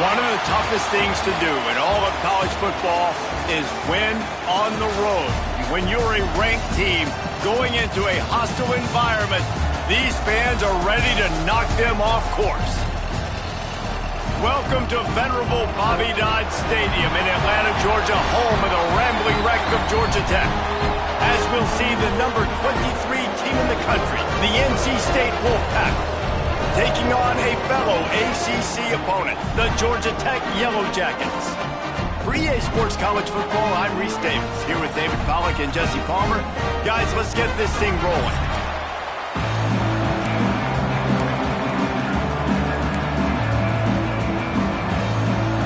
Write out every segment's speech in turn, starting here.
One of the toughest things to do in all of college football is win on the road. When you're a ranked team going into a hostile environment, these fans are ready to knock them off course. Welcome to venerable Bobby Dodd Stadium in Atlanta, Georgia, home of the rambling wreck of Georgia Tech. As we'll see the number 23 team in the country, the NC State Wolfpack, taking on a fellow ACC opponent, the Georgia Tech Yellow Jackets. For EA Sports College Football, I'm Reese Davis, here with David Pollack and Jesse Palmer. Guys, let's get this thing rolling.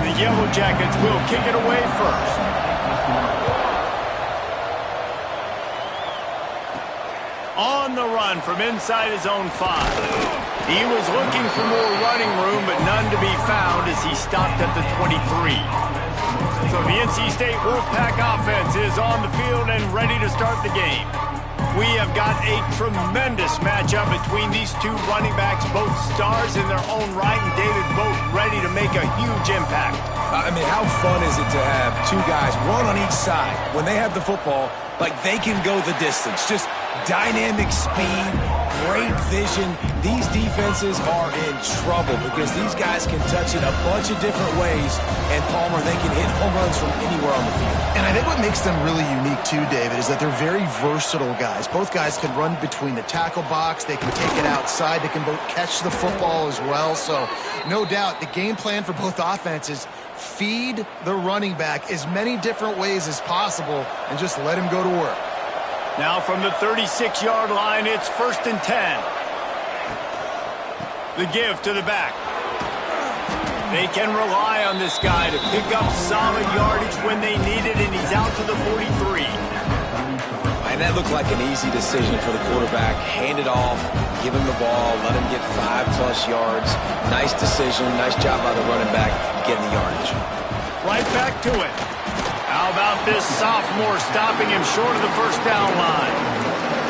The Yellow Jackets will kick it away first. On the run from inside his own 5. He was looking for more running room, but none to be found as he stopped at the 23. So the NC State Wolfpack offense is on the field and ready to start the game. We have got a tremendous matchup between these two running backs, both stars in their own right, and David, both ready to make a huge impact. I mean, how fun is it to have two guys, one on each side, when they have the football, like they can go the distance. Just dynamic speed, great vision. These defenses are in trouble because these guys can touch it a bunch of different ways, and Palmer, they can hit home runs from anywhere on the field. And I think what makes them really unique too, David, is that they're very versatile guys. Both guys can run between the tackle box. They can take it outside. They can both catch the football as well. So no doubt the game plan for both offenses, feed the running back as many different ways as possible and just let him go to work. Now from the 36-yard line, it's 1st and 10. The give to the back. They can rely on this guy to pick up solid yardage when they need it, and he's out to the 43. And that looked like an easy decision for the quarterback. Hand it off, give him the ball, let him get 5+ yards. Nice decision, nice job by the running back getting the yardage. Right back to it. How about this sophomore stopping him short of the first down line?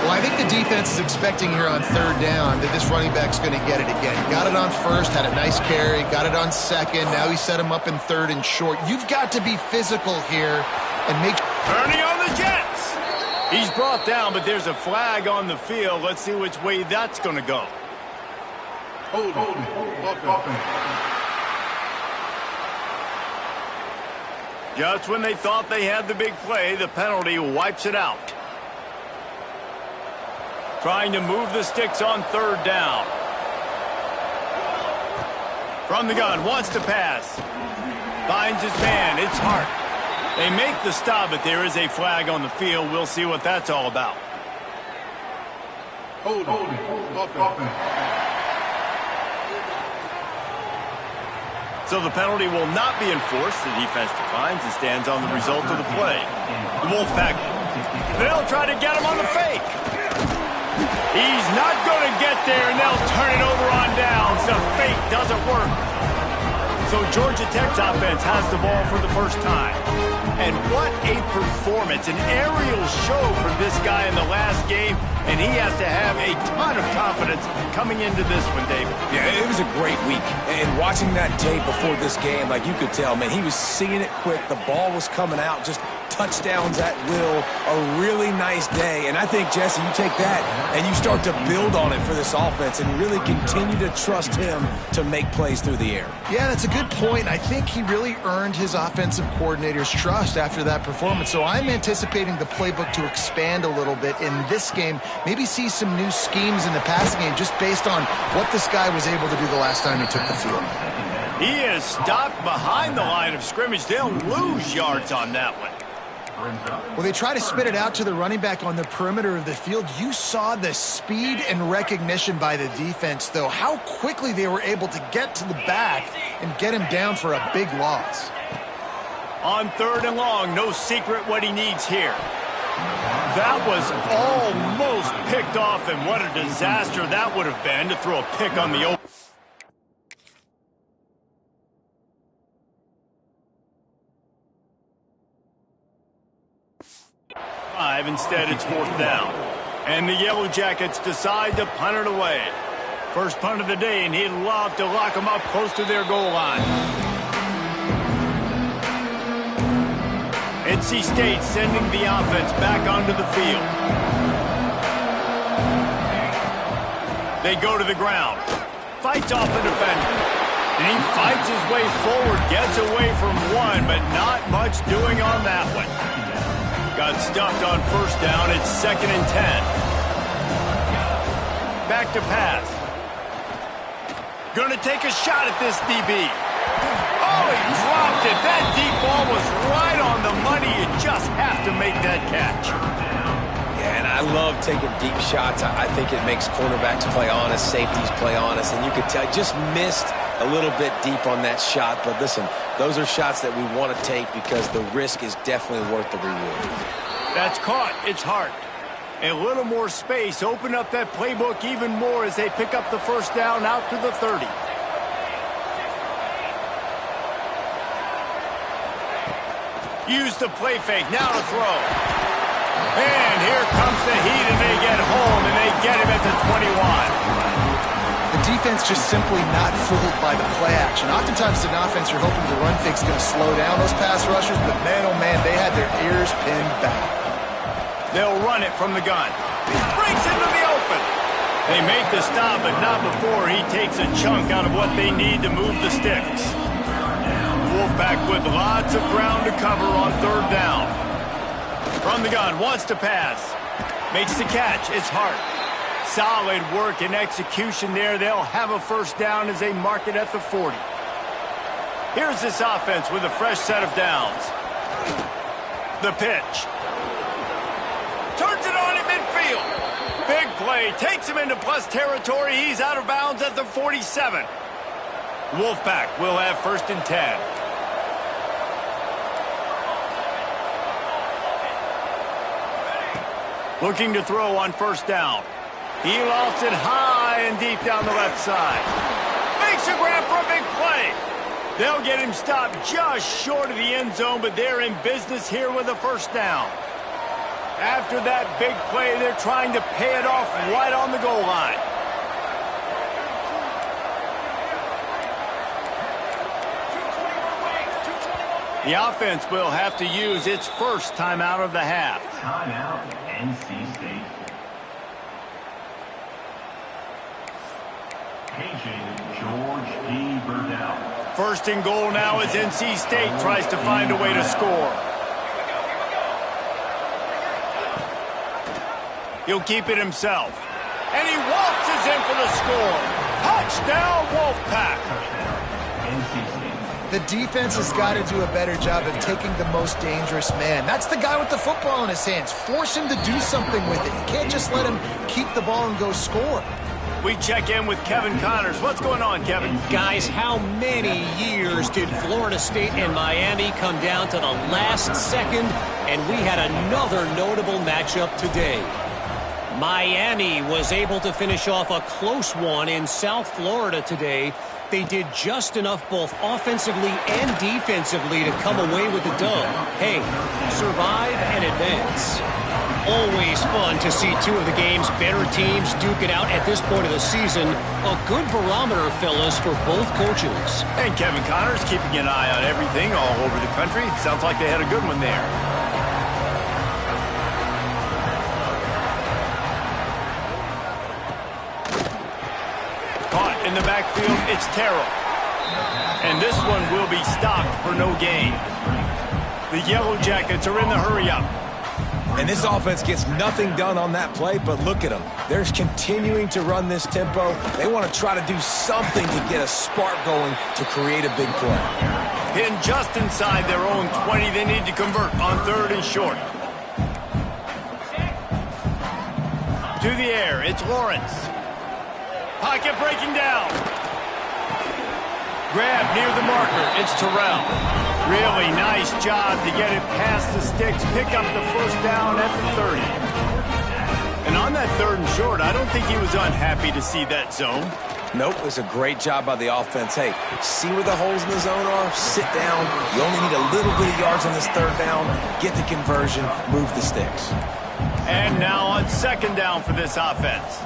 Well, I think the defense is expecting here on 3rd down that this running back's going to get it again. Got it on 1st, had a nice carry, got it on 2nd. Now he set him up in 3rd and short. You've got to be physical here and make... Turning on the Jets. He's brought down, but there's a flag on the field. Let's see which way that's going to go. Hold on. Just when they thought they had the big play, the penalty wipes it out. Trying to move the sticks on 3rd down. From the gun, wants to pass. Finds his man, it's Hart. They make the stop, but there is a flag on the field. We'll see what that's all about. Hold on. So the penalty will not be enforced. The defense declines and stands on the result of the play. The Wolfpack, they'll try to get him on the fake. He's not going to get there, and they'll turn it over on downs. The fake doesn't work. So Georgia Tech's offense has the ball for the first time. And what a performance, an aerial show from this guy in the last game, and he has to have a ton of confidence coming into this one, David. Yeah, it was a great week. And watching that tape before this game, like you could tell, man, he was seeing it quick. The ball was coming out, just touchdowns at will. A really nice day. And I think, Jesse, you take that and you start to build on it for this offense and really continue to trust him to make plays through the air. Yeah, that's a good point. I think he really earned his offensive coordinator's trust after that performance. So I'm anticipating the playbook to expand a little bit in this game. Maybe see some new schemes in the passing game just based on what this guy was able to do the last time he took the field. He is stopped behind the line of scrimmage. They'll lose yards on that one. Well, they try to spit it out to the running back on the perimeter of the field. You saw the speed and recognition by the defense, though, how quickly they were able to get to the back and get him down for a big loss. On 3rd and long, no secret what he needs here. That was almost picked off, and what a disaster that would have been to throw a pick on the open. Instead, it's 4th down. And the Yellow Jackets decide to punt it away. First punt of the day, and he'd love to lock them up close to their goal line. NC State sending the offense back onto the field. They go to the ground. Fights off the defender. And he fights his way forward, gets away from one, but not much doing on that one. Got stuffed on first down. It's 2nd and 10. Back to pass. Going to take a shot at this DB. Oh, he dropped it. That deep ball was right on the money. You just have to make that catch. Yeah, and I love taking deep shots. I think it makes cornerbacks play honest, safeties play honest, and you could tell just missed a little bit deep on that shot. But listen, those are shots that we want to take because the risk is definitely worth the reward. That's caught. It's Hart. A little more space. Open up that playbook even more as they pick up the first down out to the 30. Use the play fake. Now to throw. And here comes the heat, and they get home, and they get him at the 21. The defense just simply not fooled by the play action. Oftentimes, an offense, you're hoping the run fake's going to slow down those pass rushers, but man, oh man, they had their ears pinned back. They'll run it from the gun. He breaks into the open. They make the stop, but not before he takes a chunk out of what they need to move the sticks. Wolfpack with lots of ground to cover on 3rd down. From the gun, wants to pass. Makes the catch. It's Hart. Solid work and execution there. They'll have a first down as they mark it at the 40. Here's this offense with a fresh set of downs. The pitch. Turns it on in midfield. Big play. Takes him into plus territory. He's out of bounds at the 47. Wolfpack will have 1st and 10. Looking to throw on 1st down. He lofts it high and deep down the left side. Makes a grab for a big play. They'll get him stopped just short of the end zone, but they're in business here with a first down. After that big play, they're trying to pay it off right on the goal line. The offense will have to use its first timeout of the half. Timeout, NC State. George D. Burdell. 1st and goal now as NC State tries to find a way to score. He'll keep it himself. And he waltzes in for the score. Touchdown, Wolfpack. NC State. The defense has got to do a better job of taking the most dangerous man. That's the guy with the football in his hands. Force him to do something with it. You can't just let him keep the ball and go score. We check in with Kevin Connors. What's going on, Kevin? Guys, how many years did Florida State and Miami come down to the last second, and we had another notable matchup today? Miami was able to finish off a close one in South Florida today. They did just enough both offensively and defensively to come away with the dub. Hey, survive and advance. Always fun to see two of the game's better teams duke it out at this point of the season. A good barometer, fellas, for both coaches. And Kevin Connors keeping an eye on everything all over the country. Sounds like they had a good one there. Caught in the backfield, it's Terrell. And this one will be stopped for no gain. The Yellow Jackets are in the hurry-up. And this offense gets nothing done on that play, but look at them. They're continuing to run this tempo. They want to try to do something to get a spark going to create a big play. Pinned just inside their own 20. They need to convert on 3rd and short. To the air, it's Lawrence. Pocket breaking down. Grab near the marker, it's Terrell. Really nice job to get it past the sticks, pick up the first down at the 30. And on that 3rd and short, I don't think he was unhappy to see that zone. Nope, it was a great job by the offense. Hey, see where the holes in the zone are? Sit down. You only need a little bit of yards on this 3rd down. Get the conversion, move the sticks. And now on 2nd down for this offense.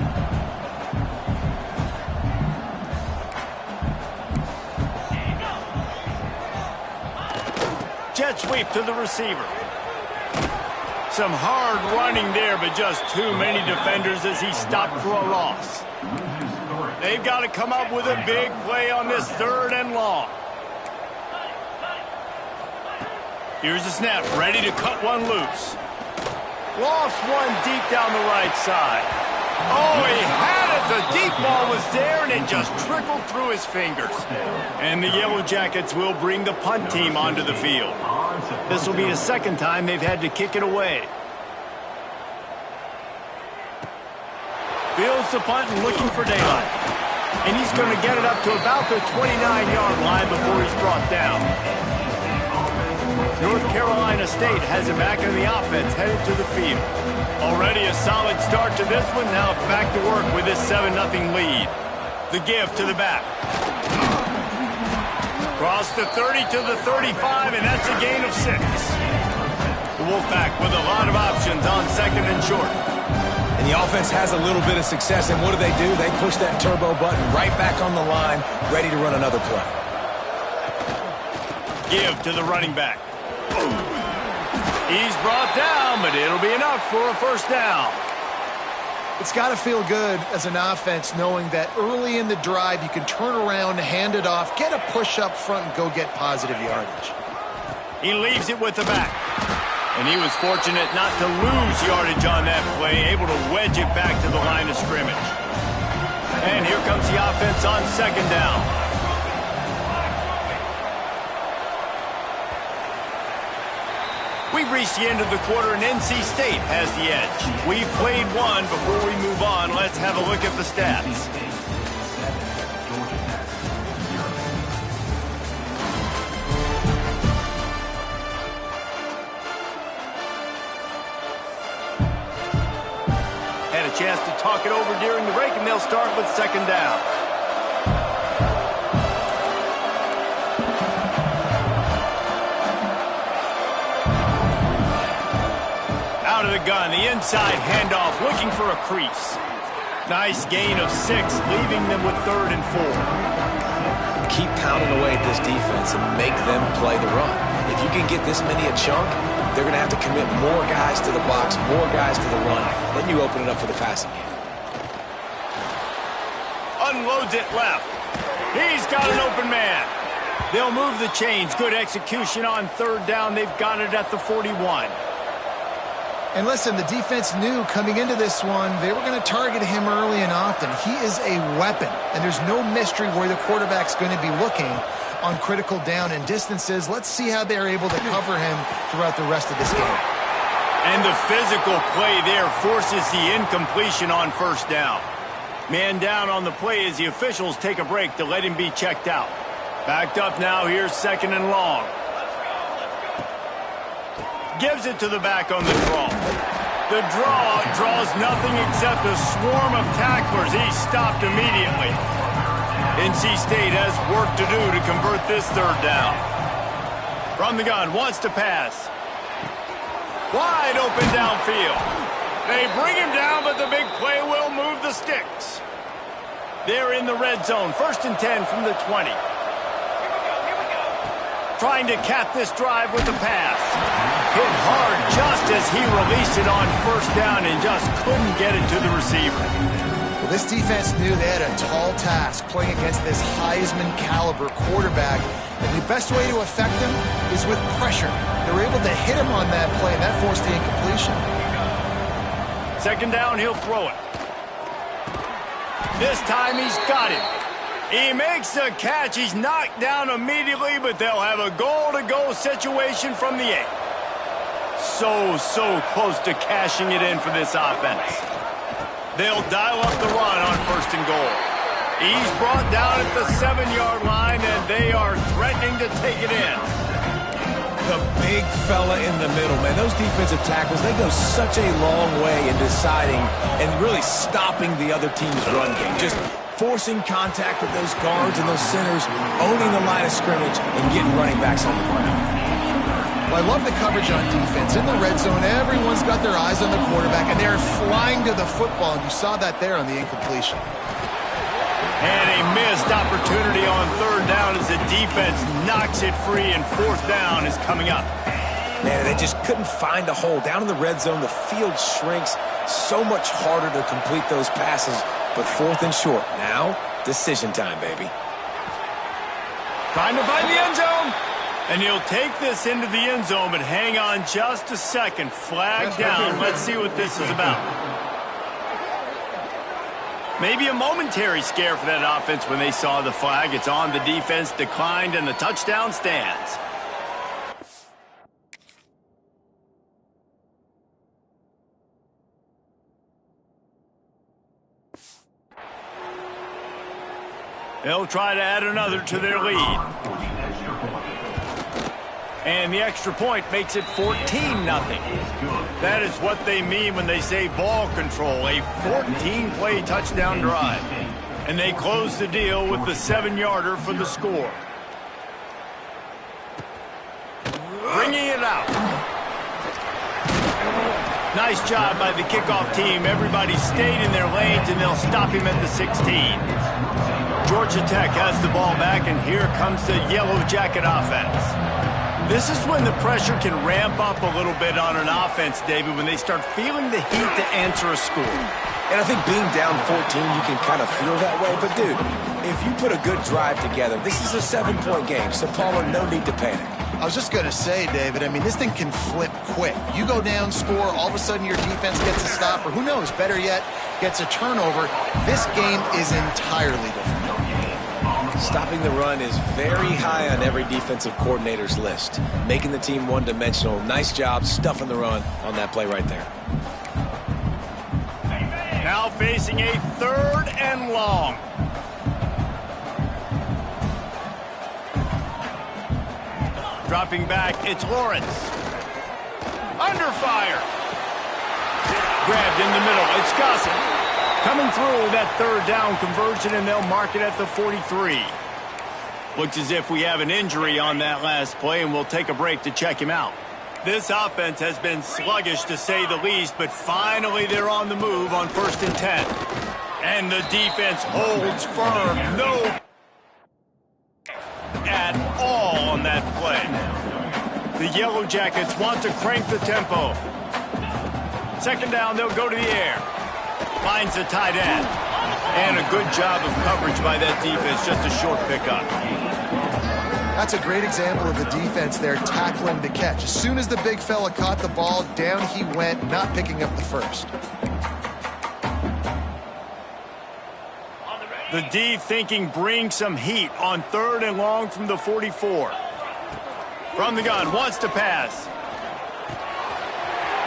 Jet sweep to the receiver. Some hard running there, but just too many defenders as he stopped for a loss. They've got to come up with a big play on this 3rd and long. Here's the snap, ready to cut one loose. Lost one deep down the right side. Oh, he had it. The deep ball was there, and it just trickled through his fingers. And the Yellow Jackets will bring the punt team onto the field. This will be the 2nd time they've had to kick it away. Fields the punt and looking for daylight. And he's going to get it up to about the 29-yard line before he's brought down. North Carolina State has it back in the offense, headed to the field. Already a solid start to this one. Now back to work with this 7-0 lead. The give to the back. Cross the 30 to the 35, and that's a gain of 6. The Wolfpack with a lot of options on 2nd and short. And the offense has a little bit of success, and what do? They push that turbo button right back on the line, ready to run another play. Give to the running back. He's brought down, but it'll be enough for a 1st down. It's got to feel good as an offense knowing that early in the drive you can turn around, hand it off, get a push up front, and go get positive yardage. He leaves it with the back. And he was fortunate not to lose yardage on that play, able to wedge it back to the line of scrimmage. And here comes the offense on 2nd down. We've reached the end of the quarter, and NC State has the edge. We've played one. Before we move on, let's have a look at the stats. Had a chance to talk it over during the break, and they'll start with 2nd down. Out of the gun, the inside handoff, looking for a crease. Nice gain of 6, leaving them with 3rd and 4. Keep pounding away at this defense and make them play the run. If you can get this many a chunk, they're going to have to commit more guys to the box, more guys to the run. Then you open it up for the passing game. Unloads it left. He's got an open man. They'll move the chains. Good execution on 3rd down. They've got it at the 41. And listen, the defense knew coming into this one, they were going to target him early and often. He is a weapon, and there's no mystery where the quarterback's going to be looking on critical down and distances. Let's see how they're able to cover him throughout the rest of this game. And the physical play there forces the incompletion on 1st down. Man down on the play as the officials take a break to let him be checked out. Backed up now, here's 2nd and long. Gives it to the back on the draw. The draw draws nothing except a swarm of tacklers. He's stopped immediately. NC State has work to do to convert this 3rd down. From the gun, wants to pass. Wide open downfield. They bring him down, but the big play will move the sticks. They're in the red zone. 1st and 10 from the 20. Trying to cap this drive with the pass. Hit hard just as he released it on 1st down and just couldn't get it to the receiver. Well, this defense knew they had a tall task playing against this Heisman caliber quarterback. And the best way to affect him is with pressure. They were able to hit him on that play, and that forced the incompletion. 2nd down, he'll throw it. This time he's got it. He makes the catch. He's knocked down immediately, but they'll have a goal-to-go situation from the 8. So close to cashing it in for this offense. They'll dial up the run on 1st and goal. He's brought down at the 7-yard line, and they are threatening to take it in. The big fella in the middle, man. Those defensive tackles, they go such a long way in deciding and really stopping the other team's run game. Just forcing contact with those guards and those centers, owning the line of scrimmage, and getting running backs on the ground. Well, I love the coverage on defense. In the red zone, everyone's got their eyes on the quarterback, and they're flying to the football, and you saw that there on the incompletion. And a missed opportunity on 3rd down as the defense knocks it free, and 4th down is coming up. Man, they just couldn't find a hole. Down in the red zone, the field shrinks. So much harder to complete those passes, but 4th and short. Now, decision time, baby. Trying to find the end zone. And he'll take this into the end zone, but hang on just a second. Flag down. Let's see what this is about. Maybe a momentary scare for that offense when they saw the flag. It's on, the defense declined, and the touchdown stands. They'll try to add another to their lead. And the extra point makes it 14-0. That is what they mean when they say ball control, a 14-play touchdown drive. And they close the deal with the 7-yarder for the score. Bringing it out. Nice job by the kickoff team. Everybody stayed in their lanes, and they'll stop him at the 16. Georgia Tech has the ball back, and here comes the Yellow Jacket offense. This is when the pressure can ramp up a little bit on an offense, David, when they start feeling the heat to answer a score. And I think being down 14, you can kind of feel that way. But, dude, if you put a good drive together, this is a 7-point game, so, Palmer, no need to panic. I was just going to say, David, I mean, this thing can flip quick. You go down, score, all of a sudden your defense gets a stop, or who knows, better yet, gets a turnover. This game is entirely different. Stopping the run is very high on every defensive coordinator's list. Making the team one-dimensional. Nice job stuffing the run on that play right there. Now facing a 3rd and long. Dropping back, it's Lawrence. Under fire. Grabbed in the middle, it's Gossett. Coming through that 3rd down conversion, and they'll mark it at the 43. Looks as if we have an injury on that last play, and we'll take a break to check him out. This offense has been sluggish, to say the least, but finally they're on the move on 1st and 10. And the defense holds firm. No at all on that play. The Yellow Jackets want to crank the tempo. 2nd down, they'll go to the air. Finds the tight end. And a good job of coverage by that defense. Just a short pickup. That's a great example of the defense there tackling the catch. As soon as the big fella caught the ball, down he went, not picking up the first. The D thinking bring some heat on 3rd and long from the 44. From the gun, wants to pass.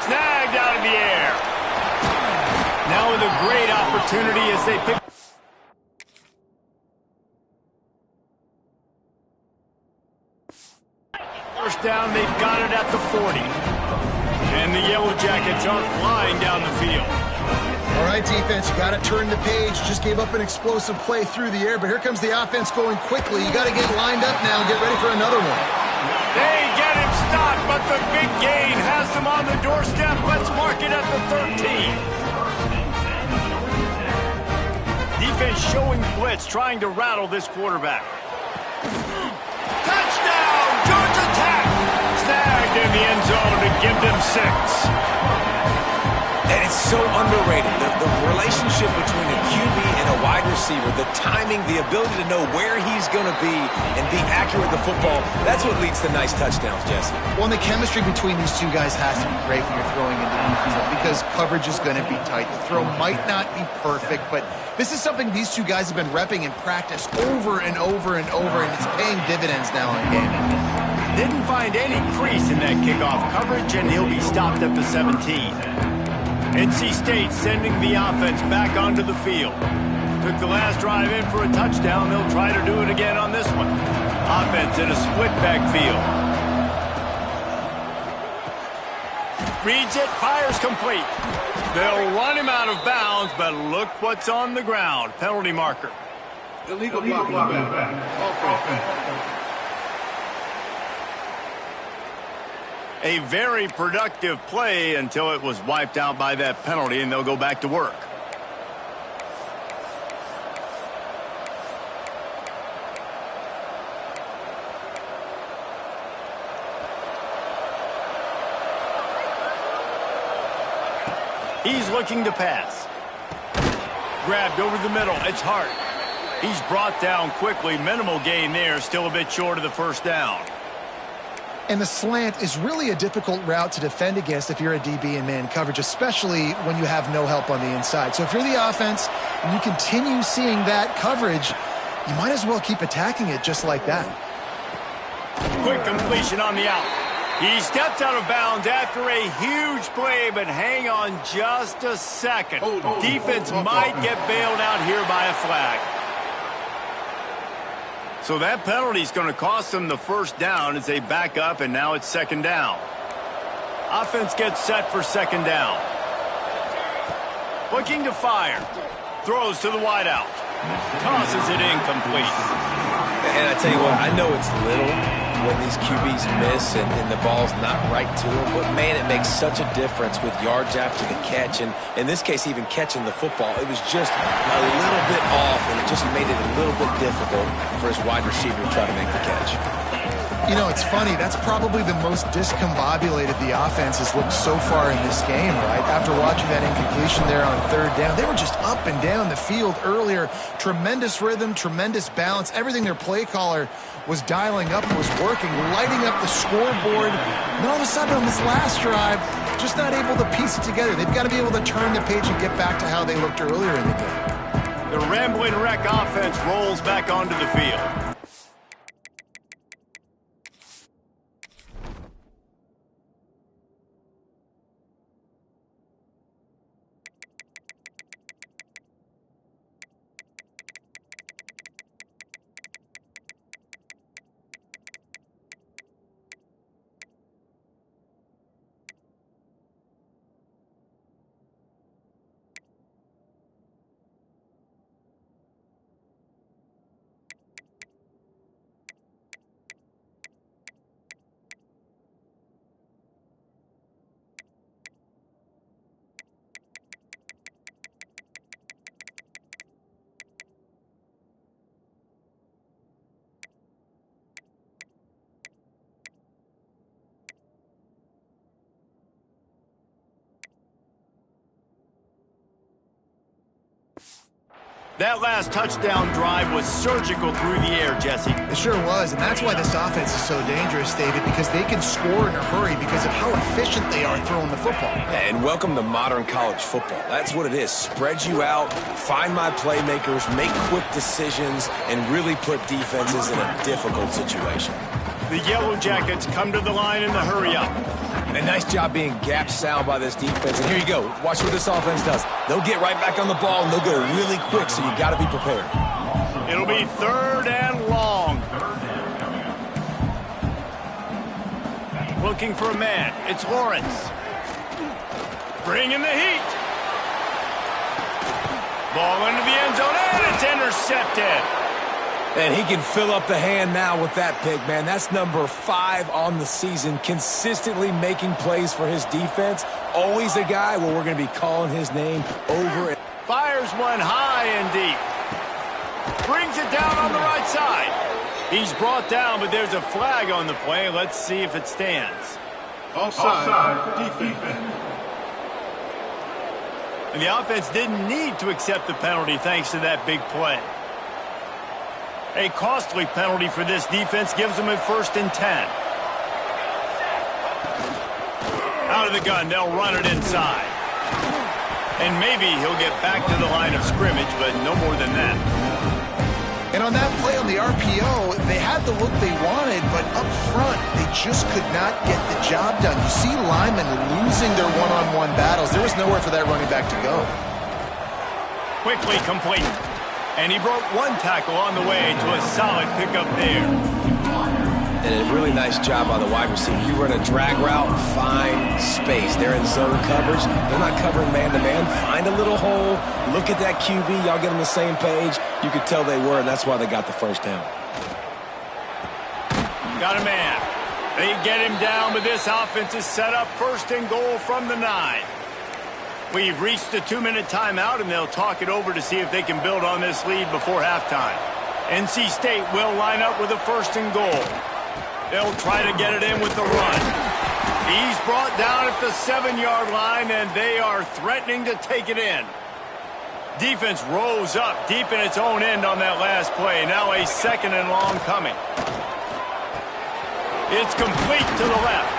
Snagged out of the air. Now with a great opportunity as they pick. First down, they've got it at the 40. And the Yellow Jackets are flying down the field. All right, defense, you got to turn the page. Just gave up an explosive play through the air, but here comes the offense going quickly. You got to get lined up now and get ready for another one. They get him stopped, but the big gain has them on the doorstep. Let's mark it at the 13. Defense showing blitz, trying to rattle this quarterback. Touchdown, Georgia Tech! Snagged in the end zone to give them 6. And it's so underrated. The relationship between a QB and a wide receiver, the timing, the ability to know where he's going to be and be accurate with the football, that's what leads to nice touchdowns, Jesse. Well, and the chemistry between these two guys has to be great when you're throwing into defense because coverage is going to be tight. The throw might not be perfect, but this is something these two guys have been repping in practice over and over and over, and it's paying dividends now in game. Didn't find any crease in that kickoff coverage, and he'll be stopped at the 17. NC State sending the offense back onto the field. Took the last drive in for a touchdown. They'll try to do it again on this one. Offense in a split backfield. Reads it, fires complete. They'll run him out of bounds, but look what's on the ground. Penalty marker. Illegal blocking back. A very productive play until it was wiped out by that penalty, and they'll go back to work. He's looking to pass. Grabbed over the middle. It's Hart. He's brought down quickly. Minimal gain there. Still a bit short of the first down. And the slant is really a difficult route to defend against if you're a DB in man coverage, especially when you have no help on the inside. So if you're the offense and you continue seeing that coverage, you might as well keep attacking it just like that. Quick completion on the out. He steps out of bounds after a huge play, but hang on just a second. Defense might get bailed out here by a flag. So that penalty is going to cost them the first down as they back up, and now it's second down. Offense gets set for second down. Looking to fire. Throws to the wideout. Tosses it incomplete. And I tell you what, I know it's little when these QBs miss and the ball's not right to them, but man, it makes such a difference with yards after the catch, and in this case, even catching the football. It was just a little bit off, and it just made it a little bit difficult for his wide receiver to try to make the catch. You know, it's funny. That's probably the most discombobulated the offense has looked so far in this game, right? After watching that incompletion there on third down, they were just up and down the field earlier. Tremendous rhythm, tremendous balance. Everything their play caller was dialing up was working, lighting up the scoreboard. And all of a sudden on this last drive, just not able to piece it together. They've got to be able to turn the page and get back to how they looked earlier in the game. The rambling wreck offense rolls back onto the field. That last touchdown drive was surgical through the air, Jesse. It sure was, and that's why this offense is so dangerous, David, because they can score in a hurry because of how efficient they are throwing the football. And welcome to modern college football. That's what it is. Spread you out, find my playmakers, make quick decisions, and really put defenses in a difficult situation. The Yellow Jackets come to the line in the hurry-up. And nice job being gap sound by this defense. And here you go. Watch what this offense does. They'll get right back on the ball, and they'll go really quick, so you got to be prepared. It'll be third and long. Looking for a man. It's Lawrence. Bringing the heat. Ball into the end zone, and it's intercepted. And he can fill up the hand now with that pick, man. That's number 5 on the season, consistently making plays for his defense. Always a guy where we're going to be calling his name over and Fires one high and deep. Brings it down on the right side. He's brought down, but there's a flag on the play. Let's see if it stands. Offside, defense. And the offense didn't need to accept the penalty thanks to that big play. A costly penalty for this defense gives them a 1st and 10. Out of the gun, they'll run it inside. And maybe he'll get back to the line of scrimmage, but no more than that. And on that play on the RPO, they had the look they wanted, but up front, they just could not get the job done. You see linemen losing their one-on-one battles. There was nowhere for that running back to go. Quickly complete. And he broke one tackle on the way to a solid pickup there. And a really nice job by the wide receiver. You run a drag route, find space. They're in zone coverage. They're not covering man-to-man. Find a little hole. Look at that QB. Y'all get on the same page. You could tell they were, and that's why they got the first down. Got a man. They get him down, but this offense is set up 1st and goal from the 9. We've reached the 2-minute timeout, and they'll talk it over to see if they can build on this lead before halftime. NC State will line up with a 1st and goal. They'll try to get it in with the run. He's brought down at the 7-yard line, and they are threatening to take it in. Defense rose up deep in its own end on that last play. Now a 2nd and long coming. It's complete to the left.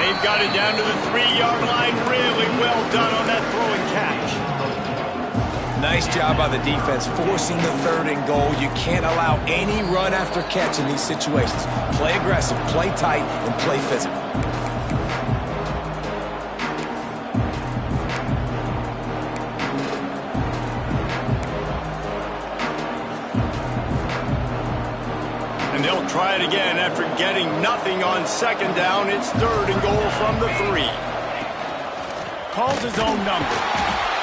They've got it down to the 3-yard line. Really well done on that throw and catch. Nice job by the defense forcing the 3rd and goal. You can't allow any run after catch in these situations. Play aggressive, play tight, and play physical. And they'll try it again after getting nothing on 2nd down. It's 3rd and goal from the 3. Calls his own number.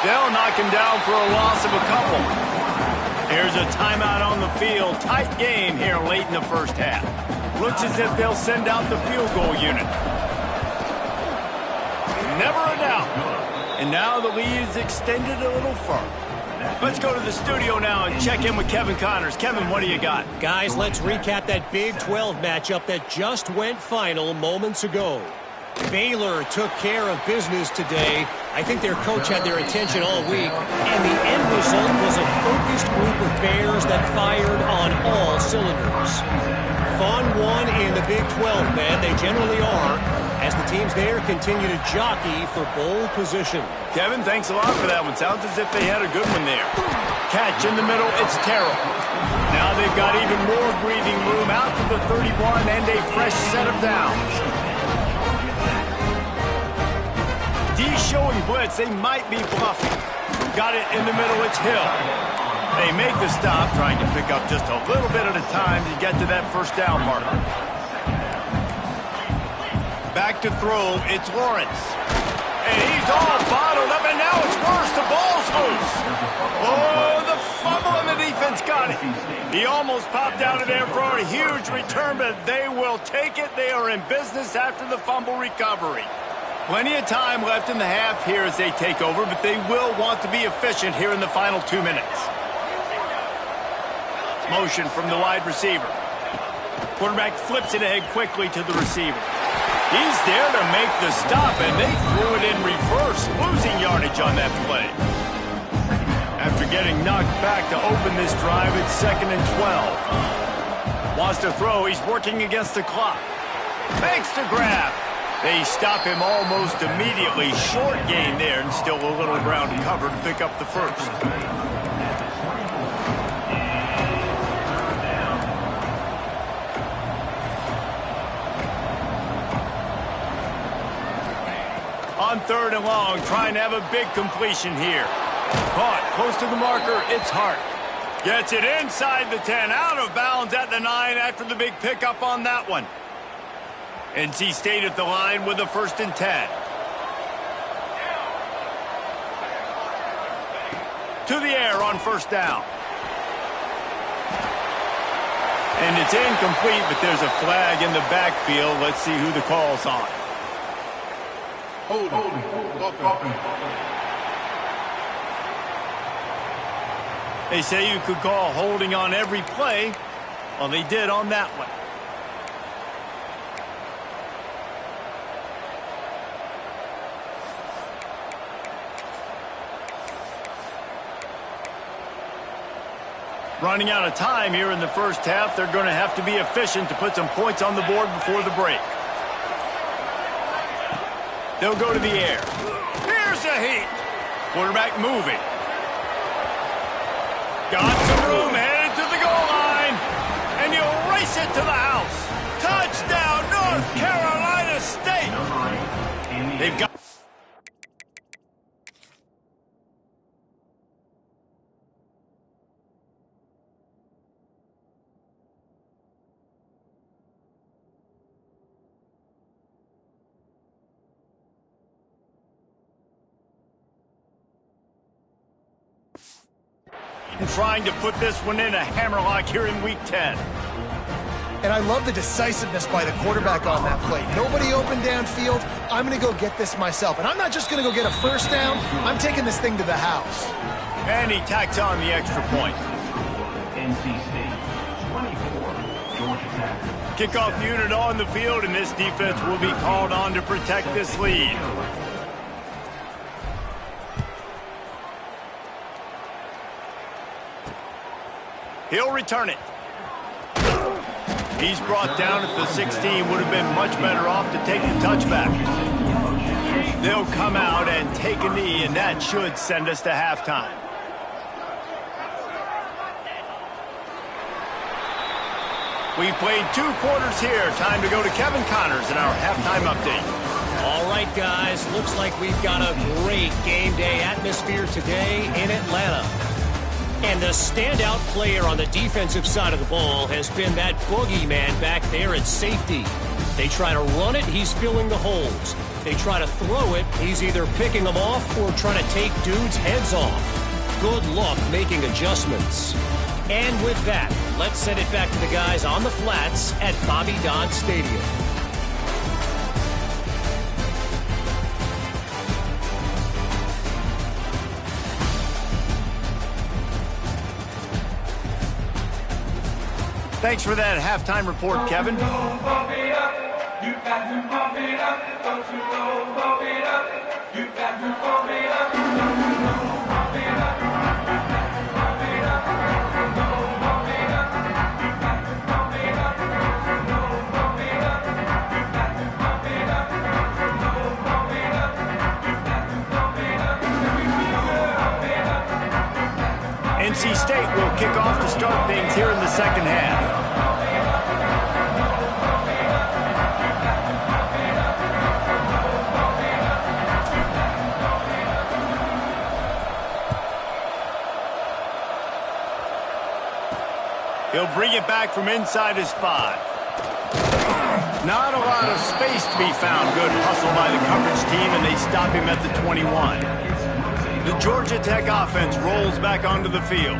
They'll knock him down for a loss of a couple. Here's a timeout on the field. Tight game here late in the first half. Looks as if they'll send out the field goal unit. Never a doubt. And now the lead is extended a little further. Let's go to the studio now and check in with Kevin Connors. Kevin, what do you got? Guys, let's recap that Big 12 matchup that just went final moments ago. Baylor took care of business today. I think their coach had their attention all week, and the end result was a focused group of Bears that fired on all cylinders. Fun won in the Big 12, man. They generally are, as the teams there continue to jockey for bowl position. Kevin, thanks a lot for that one. Sounds as if they had a good one there. Catch in the middle, it's Terrell. Now they've got even more breathing room out to the 31 and a fresh set of downs. D showing blitz, they might be bluffing. Got it in the middle, it's Hill. They make the stop, trying to pick up just a little bit at a time to get to that 1st down marker. Back to throw, it's Lawrence. And he's all bottled up, and now it's worse. The ball's loose. Oh, the fumble, and the defense got it. He almost popped out of there for a huge return, but they will take it. They are in business after the fumble recovery. Plenty of time left in the half here as they take over, but they will want to be efficient here in the final 2 minutes. Motion from the wide receiver. Quarterback flips it ahead quickly to the receiver. He's there to make the stop, and they threw it in reverse, losing yardage on that play. After getting knocked back to open this drive, it's 2nd and 12. Wants to throw, he's working against the clock. Makes the grab. They stop him almost immediately. Short gain there, and still a little ground to cover to pick up the 1st. On 3rd and long, trying to have a big completion here. Caught close to the marker, it's Hart. Gets it inside the 10, out of bounds at the 9 after the big pickup on that one. NC State at the line with a 1st and 10. To the air on 1st down. And it's incomplete, but there's a flag in the backfield. Let's see who the call's on. They say you could call holding on every play. Well, they did on that one. Running out of time here in the first half. They're going to have to be efficient to put some points on the board before the break. They'll go to the air. Here's a heat. Quarterback moving. Got some room, headed to the goal line. And he'll race it to the house. Touchdown, North Carolina State. They've got... trying to put this one in a hammerlock here in Week 10. And I love the decisiveness by the quarterback on that play. Nobody open downfield. I'm going to go get this myself. And I'm not just going to go get a 1st down. I'm taking this thing to the house. And he tacks on the extra point. NC State 24, Georgia Tech. Kickoff unit on the field, and this defense will be called on to protect this lead. He'll return it. He's brought down at the 16. Would have been much better off to take the touchback. They'll come out and take a knee, and that should send us to halftime. We've played 2 quarters here. Time to go to Kevin Connors in our halftime update. All right, guys. Looks like we've got a great game day atmosphere today in Atlanta. And the standout player on the defensive side of the ball has been that boogeyman back there at safety. They try to run it, he's filling the holes. They try to throw it, he's either picking them off or trying to take dudes' heads off. Good luck making adjustments. And with that, let's send it back to the guys on the flats at Bobby Dodd Stadium. Thanks for that halftime report, Kevin. NC State will kick off to start things here in the second half. He'll bring it back from inside his 5. Not a lot of space to be found. Good hustle by the coverage team, and they stop him at the 21. The Georgia Tech offense rolls back onto the field.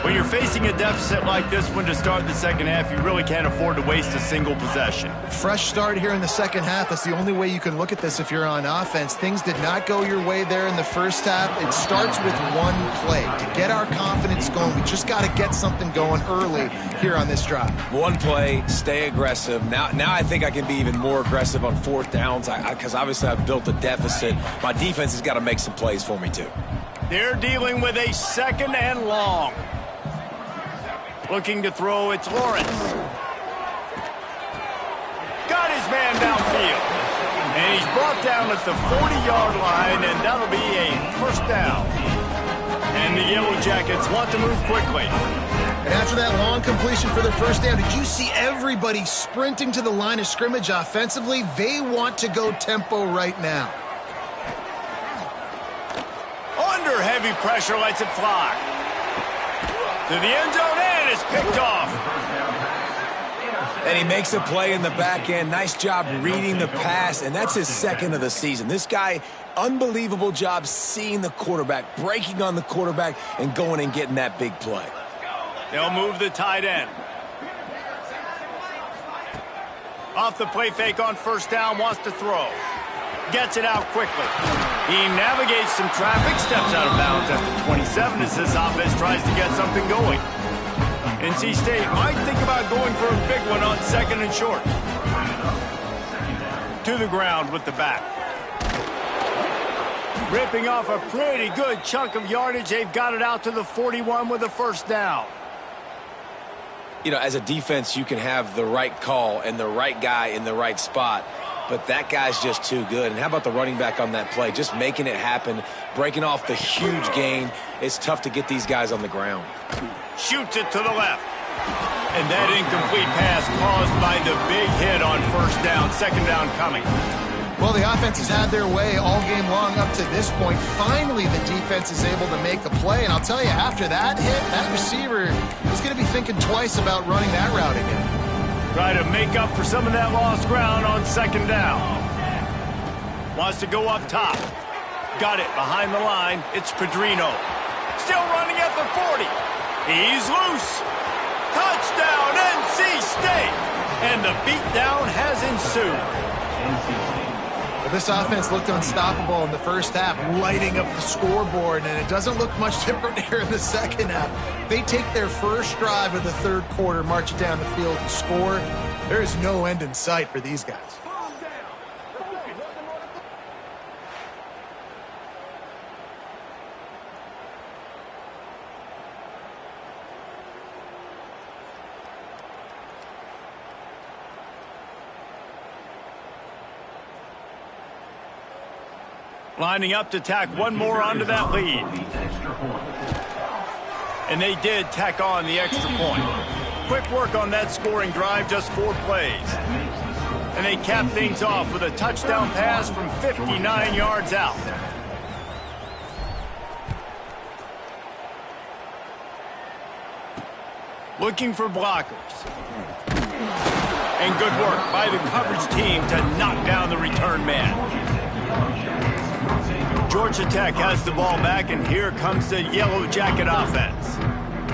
When you're facing a deficit like this one to start the second half, you really can't afford to waste a single possession. Fresh start here in the second half. That's the only way you can look at this if you're on offense. Things did not go your way there in the first half. It starts with one play. To get our confidence going, we just got to get something going early here on this drive. One play, stay aggressive. Now I think I can be even more aggressive on 4th downs because obviously I've built a deficit. My defense has got to make some plays for me too. They're dealing with a 2nd and long. Looking to throw, it's Lawrence. Got his man downfield. And he's brought down at the 40-yard line, and that'll be a 1st down. And the Yellow Jackets want to move quickly. And after that long completion for their 1st down, did you see everybody sprinting to the line of scrimmage offensively? They want to go tempo right now. Under heavy pressure, lets it fly. To the end zone, and it's picked off. And he makes a play in the back end. Nice job reading the pass, and that's his 2nd of the season. This guy, unbelievable job seeing the quarterback, breaking on the quarterback, and going and getting that big play. They'll move the tight end. Off the play fake on 1st down, wants to throw. Gets it out quickly. He navigates some traffic, steps out of bounds at the 27 as this offense tries to get something going. NC State might think about going for a big one on 2nd and short. To the ground with the back. Ripping off a pretty good chunk of yardage. They've got it out to the 41 with a 1st down. You know, as a defense, you can have the right call and the right guy in the right spot. But that guy's just too good. And how about the running back on that play? Just making it happen, breaking off the huge gain. It's tough to get these guys on the ground. Shoots it to the left. And that incomplete pass caused by the big hit on 1st down, 2nd down coming. Well, the offense has had their way all game long up to this point. Finally, the defense is able to make a play. And I'll tell you, after that hit, that receiver is going to be thinking twice about running that route again. Try to make up for some of that lost ground on 2nd down. Wants to go up top. Got it behind the line. It's Pedrino. Still running at the 40. He's loose. Touchdown, NC State. And the beatdown has ensued. Well, this offense looked unstoppable in the first half, lighting up the scoreboard, and it doesn't look much different here in the second half. They take their first drive of the third quarter, march it down the field, and score. There is no end in sight for these guys. Lining up to tack one more onto that lead. And they did tack on the extra point. Quick work on that scoring drive, just 4 plays. And they cap things off with a touchdown pass from 59 yards out. Looking for blockers. And good work by the coverage team to knock down the return man. Georgia Tech has the ball back, and here comes the Yellow Jacket offense.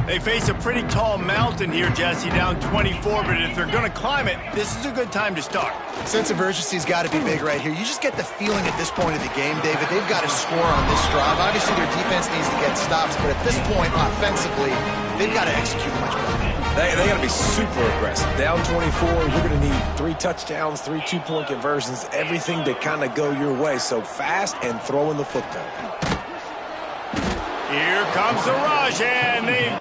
They face a pretty tall mountain here, Jesse, down 24, but if they're going to climb it, this is a good time to start. Sense of urgency's got to be big right here. You just get the feeling at this point of the game, David, they've got to score on this drive. Obviously, their defense needs to get stops, but at this point, offensively, they've got to execute much better. They got to be super aggressive. Down 24, you're going to need 3 touchdowns, 3 2-point conversions, everything to kind of go your way. So fast and throwing the football. Here comes the rush, and they...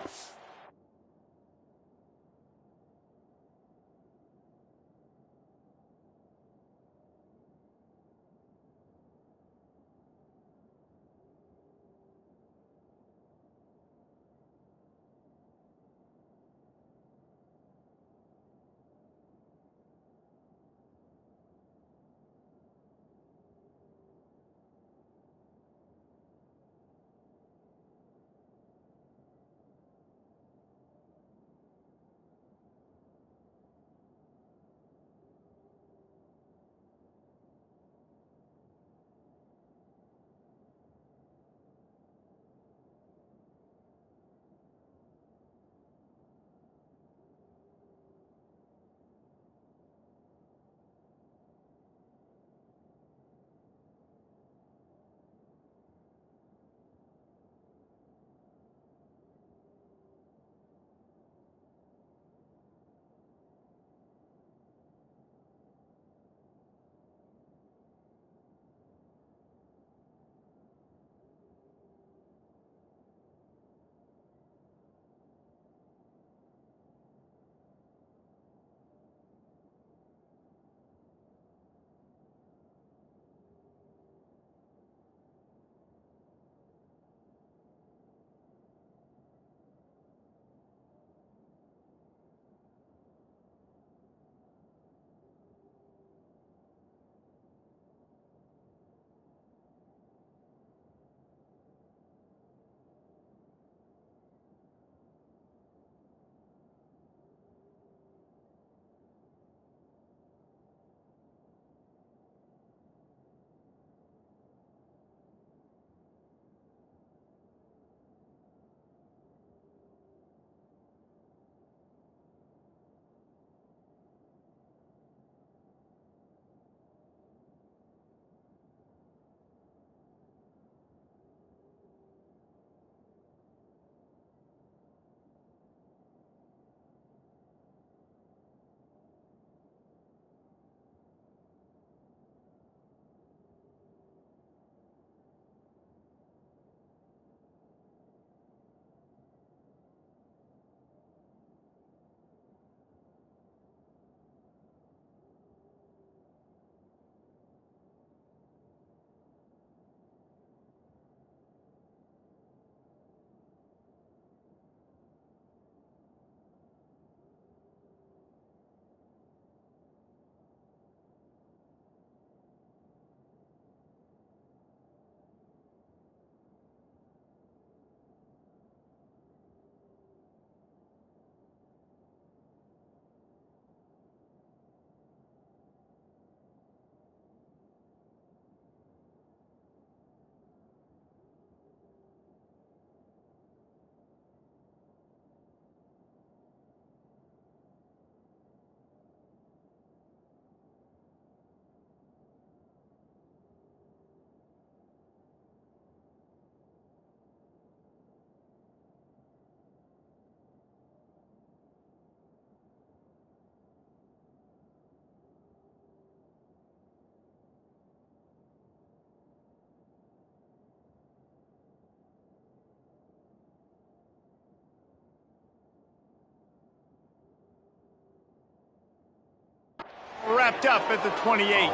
wrapped up at the 28.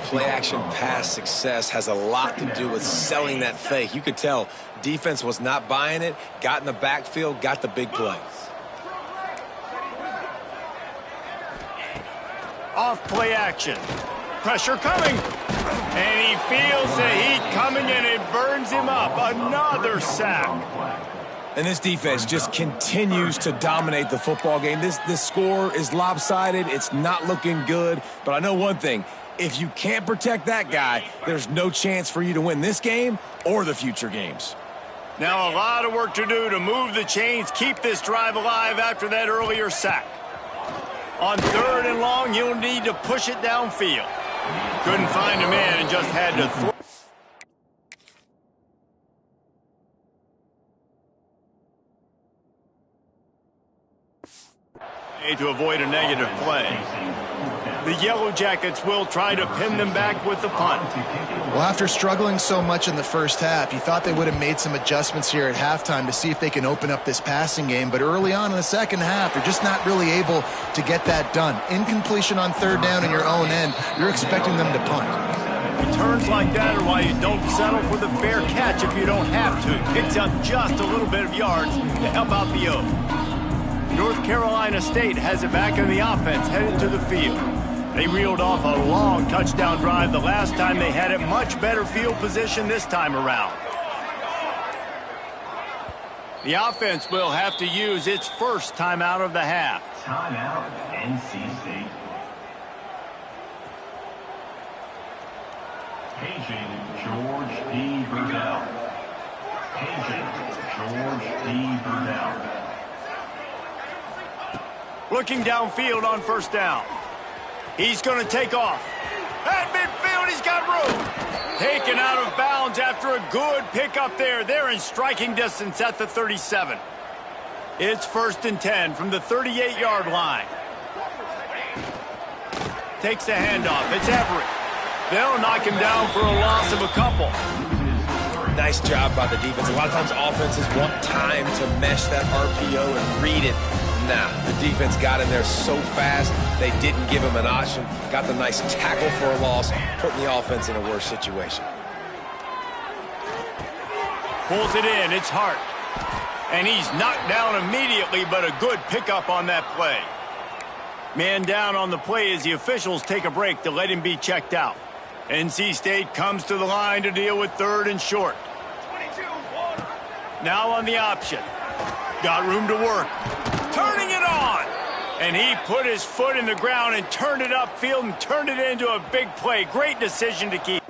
Play action pass success has a lot to do with selling that fake. You could tell defense was not buying it, got in the backfield, got the big play. Off play action. Pressure coming. And he feels the heat coming and it burns him up. Another sack. And this defense just continues to dominate the football game. This score is lopsided. It's not looking good. But I know one thing. If you can't protect that guy, there's no chance for you to win this game or the future games. Now a lot of work to do to move the chains, keep this drive alive after that earlier sack. On 3rd and long, you'll need to push it downfield. Couldn't find a man and just had to throw. To avoid a negative play. The Yellow Jackets will try to pin them back with the punt. Well, after struggling so much in the first half, you thought they would have made some adjustments here at halftime to see if they can open up this passing game. But early on in the second half, they're just not really able to get that done. Incompletion on 3rd down in your own end, you're expecting them to punt. Returns like that are why you don't settle for the fair catch if you don't have to. Picks up just a little bit of yards to help out the O. North Carolina State has it back in the offense, headed to the field. They reeled off a long touchdown drive the last time they had it. Much better field position this time around. The offense will have to use its first timeout of the half. Timeout, NC State. Paging George D. Burdell. Paging George D. Burdell. Looking downfield on 1st down. He's going to take off. At midfield, he's got room. Taken out of bounds after a good pickup there. They're in striking distance at the 37. It's 1st and 10 from the 38-yard line. Takes the handoff. It's Everett. They'll knock him down for a loss of a couple. Nice job by the defense. A lot of times offenses want time to mesh that RPO and read it. Nah, the defense got in there so fast, they didn't give him an option. Got the nice tackle for a loss, putting the offense in a worse situation. Pulls it in, it's Hart. And he's knocked down immediately, but a good pickup on that play. Man down on the play as the officials take a break to let him be checked out. NC State comes to the line to deal with 3rd and short. Now on the option. Got room to work. Turning it on. And he put his foot in the ground and turned it upfield and turned it into a big play. Great decision to keep.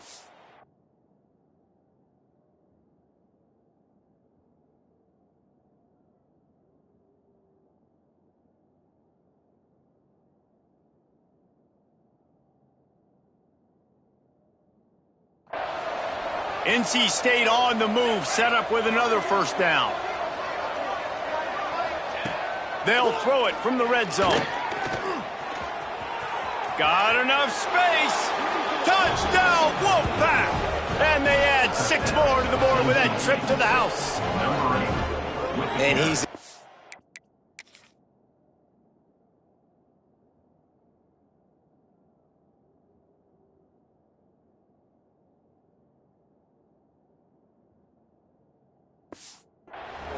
NC State on the move, set up with another 1st down. They'll throw it from the red zone. Got enough space. Touchdown, Wolfpack! And they add 6 more to the board with that trip to the house. And he's...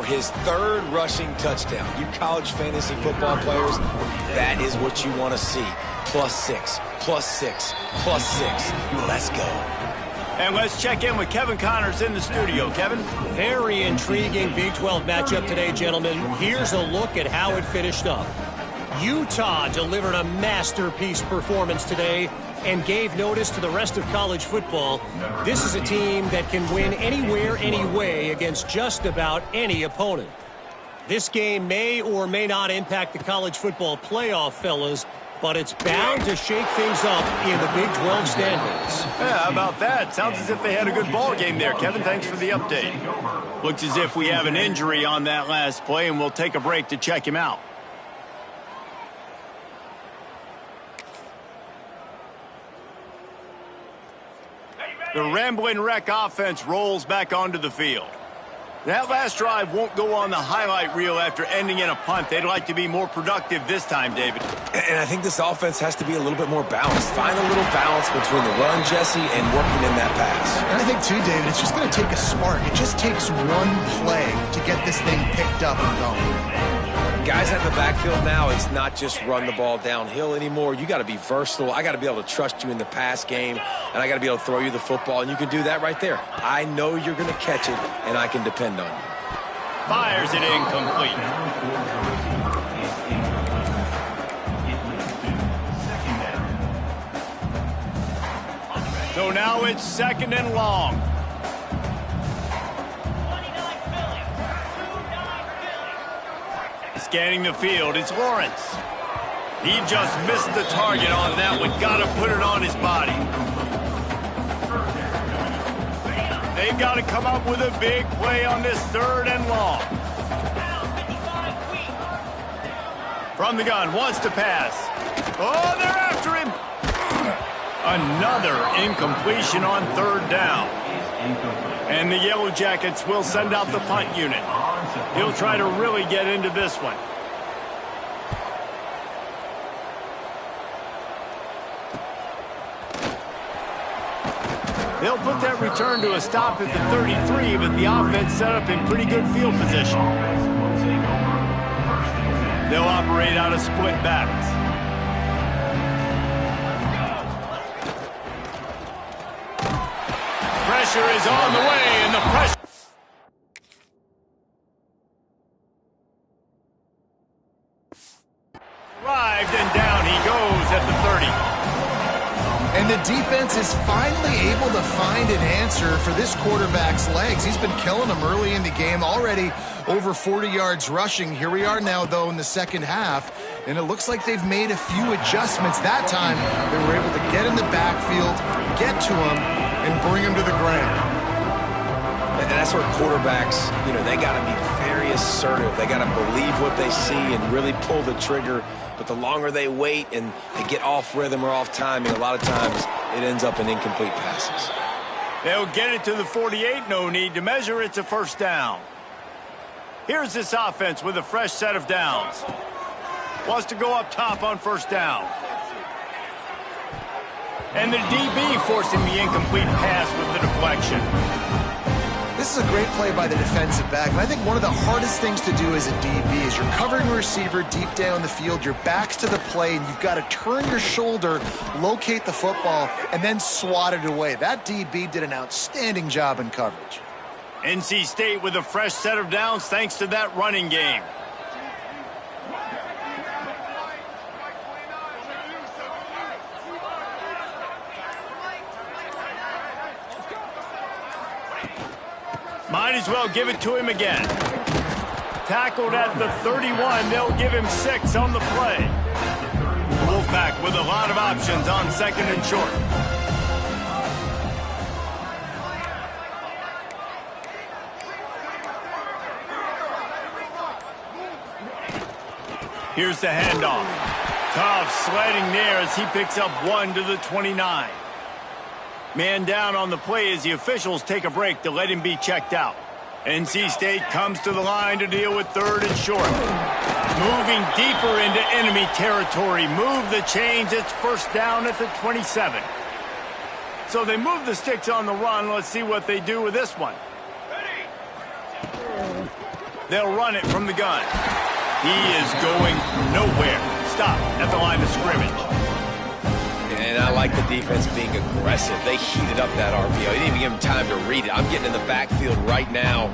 his 3rd rushing touchdown. You college fantasy football players, that is what you want to see. +6, +6, +6. Let's go. And let's check in with Kevin Connors in the studio. Kevin? Very intriguing Big 12 matchup today, gentlemen. Here's a look at how it finished up. Utah delivered a masterpiece performance today and gave notice to the rest of college football. This is a team that can win anywhere, anyway against just about any opponent. This game may or may not impact the college football playoff, fellas, but it's bound to shake things up in the Big 12 standings. Yeah, how about that? Sounds as if they had a good ball game there, Kevin. Thanks for the update. Looks as if we have an injury on that last play, and we'll take a break to check him out. The Ramblin' Wreck offense rolls back onto the field. That last drive won't go on the highlight reel after ending in a punt. They'd like to be more productive this time, David. And I think this offense has to be a little bit more balanced. Find a little balance between the run, Jesse, and working in that pass. And I think, too, David, it's just going to take a spark. It just takes one play to get this thing picked up and going. Guys at the backfield now, it's not just run the ball downhill anymore. You got to be versatile. I got to be able to trust you in the pass game, and I got to be able to throw you the football, and you can do that right there. I know you're going to catch it, and I can depend on you. Fires it incomplete. So now it's 2nd and long. Scanning the field, it's Lawrence. He just missed the target on that one. Got to put it on his body. They've got to come up with a big play on this 3rd and long. From the gun, wants to pass. Oh, they're after him. Another incompletion on 3rd down. And the Yellow Jackets will send out the punt unit. He'll try to really get into this one. They'll put that return to a stop at the 33, but the offense set up in pretty good field position. They'll operate out of split backs. Pressure is on the way, and the pressure... arrived, and down he goes at the 30. And the defense is finally able to find an answer for this quarterback's legs. He's been killing them early in the game, already over 40 yards rushing. Here we are now, though, in the second half, and it looks like they've made a few adjustments. That time, they were able to get in the backfield, get to him, and bring him to the ground. And that's where quarterbacks, they got to be very assertive. They got to believe what they see and really pull the trigger. But the longer they wait and they get off rhythm or off timing, a lot of times it ends up in incomplete passes. They'll get it to the 48, no need to measure. It's a 1st down. Here's this offense with a fresh set of downs. Wants to go up top on 1st down. And the DB forcing the incomplete pass with the deflection. This is a great play by the defensive back, and I think one of the hardest things to do as a DB is you're covering a receiver deep down the field, your back's to the play, and you've got to turn your shoulder, locate the football, and then swat it away. That DB did an outstanding job in coverage. NC State with a fresh set of downs thanks to that running game. Might as well give it to him again. Tackled at the 31. They'll give him 6 on the play. Wolfpack with a lot of options on 2nd and short. Here's the handoff. Tough sledding there as he picks up 1 to the 29. Man down on the play as the officials take a break to let him be checked out. NC State comes to the line to deal with 3rd and short. Moving deeper into enemy territory. Move the chains. It's 1st down at the 27. So they move the sticks on the run. Let's see what they do with this one. They'll run it from the gun. He is going nowhere. Stop at the line of scrimmage. And I like the defense being aggressive. They heated up that RPO. They didn't even give him time to read it. I'm getting in the backfield right now.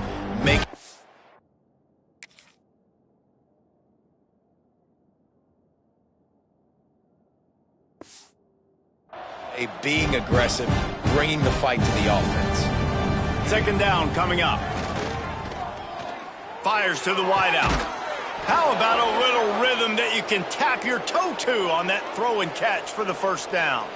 Being aggressive, bringing the fight to the offense. 2nd down coming up. Fires to the wideout. How about a little rhythm that you can tap your toe to on that throw and catch for the 1st down?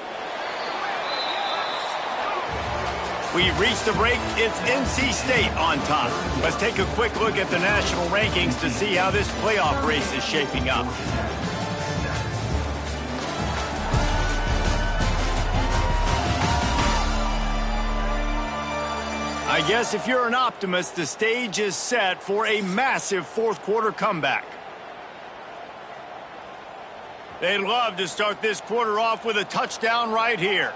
We reach the break. It's NC State on top. Let's take a quick look at the national rankings to see how this playoff race is shaping up. I guess if you're an optimist, the stage is set for a massive fourth-quarter comeback. They'd love to start this quarter off with a touchdown right here.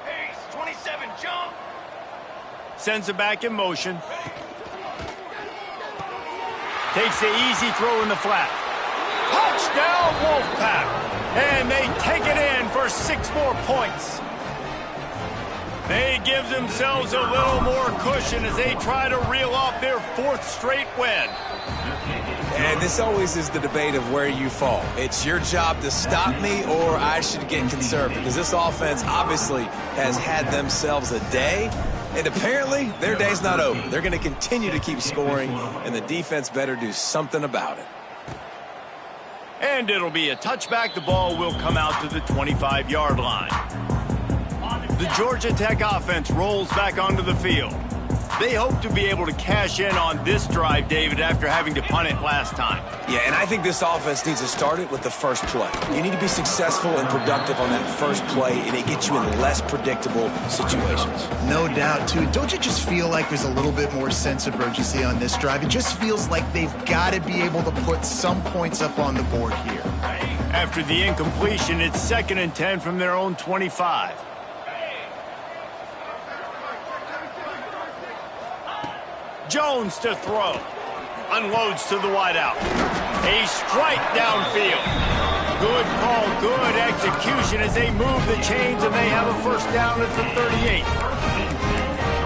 Pace, 27, jump! Sends it back in motion. Takes the easy throw in the flat. Touchdown, Wolfpack! And they take it in for 6 more points. They give themselves a little more cushion as they try to reel off their 4th straight win. And this always is the debate of where you fall. It's your job to stop me, or I should get conservative, because this offense obviously has had themselves a day, and apparently their day's not over. They're going to continue to keep scoring, and the defense better do something about it. And it'll be a touchback. The ball will come out to the 25-yard line. The Georgia Tech offense rolls back onto the field. They hope to be able to cash in on this drive, David, after having to punt it last time. Yeah, and I think this offense needs to start it with the first play. You need to be successful and productive on that first play, and it gets you in less predictable situations. No doubt, too. Don't you just feel like there's a little bit more sense of urgency on this drive? It just feels like they've got to be able to put some points up on the board here. After the incompletion, it's 2nd and 10 from their own 25. Jones to throw. Unloads to the wideout. A strike downfield. Good call, good execution as they move the chains, and they have a first down at the 38.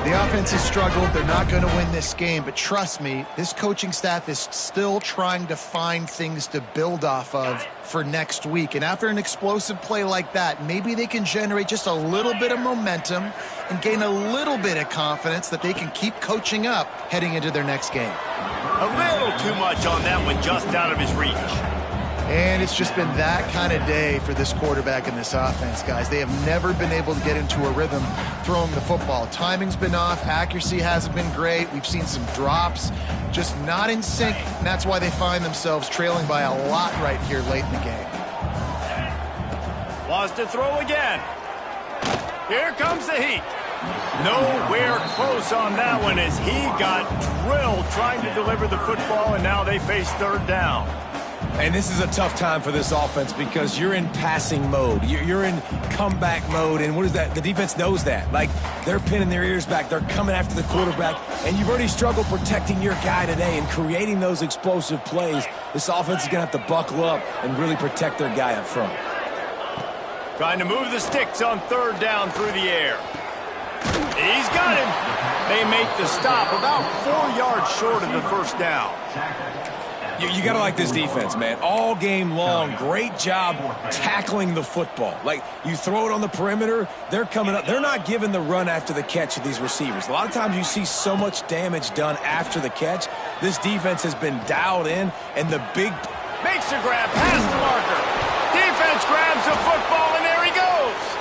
The offense has struggled. They're not going to win this game, but trust me, this coaching staff is still trying to find things to build off of for next week. And after an explosive play like that, maybe they can generate just a little bit of momentum and gain a little bit of confidence that they can keep coaching up heading into their next game. A little too much on that one, just out of his reach. And it's just been that kind of day for this quarterback and this offense, guys. They have never been able to get into a rhythm throwing the football. Timing's been off. Accuracy hasn't been great. We've seen some drops, just not in sync. And that's why they find themselves trailing by a lot right here late in the game. Wants to throw again. Here comes the heat. Nowhere close on that one as he got drilled trying to deliver the football, and now they face 3rd down. And this is a tough time for this offense because you're in passing mode. You're in comeback mode, and what is that? The defense knows that. Like, they're pinning their ears back. They're coming after the quarterback, and you've already struggled protecting your guy today and creating those explosive plays. This offense is going to have to buckle up and really protect their guy up front. Trying to move the sticks on 3rd down through the air. He's got him. They make the stop about 4 yards short of the first down. You got to like this defense, man. All game long, great job tackling the football. Like, you throw it on the perimeter, they're coming up. They're not giving the run after the catch of these receivers. A lot of times you see so much damage done after the catch. This defense has been dialed in, and the big... Makes the grab, past the marker. Defense grabs the football, and there he goes.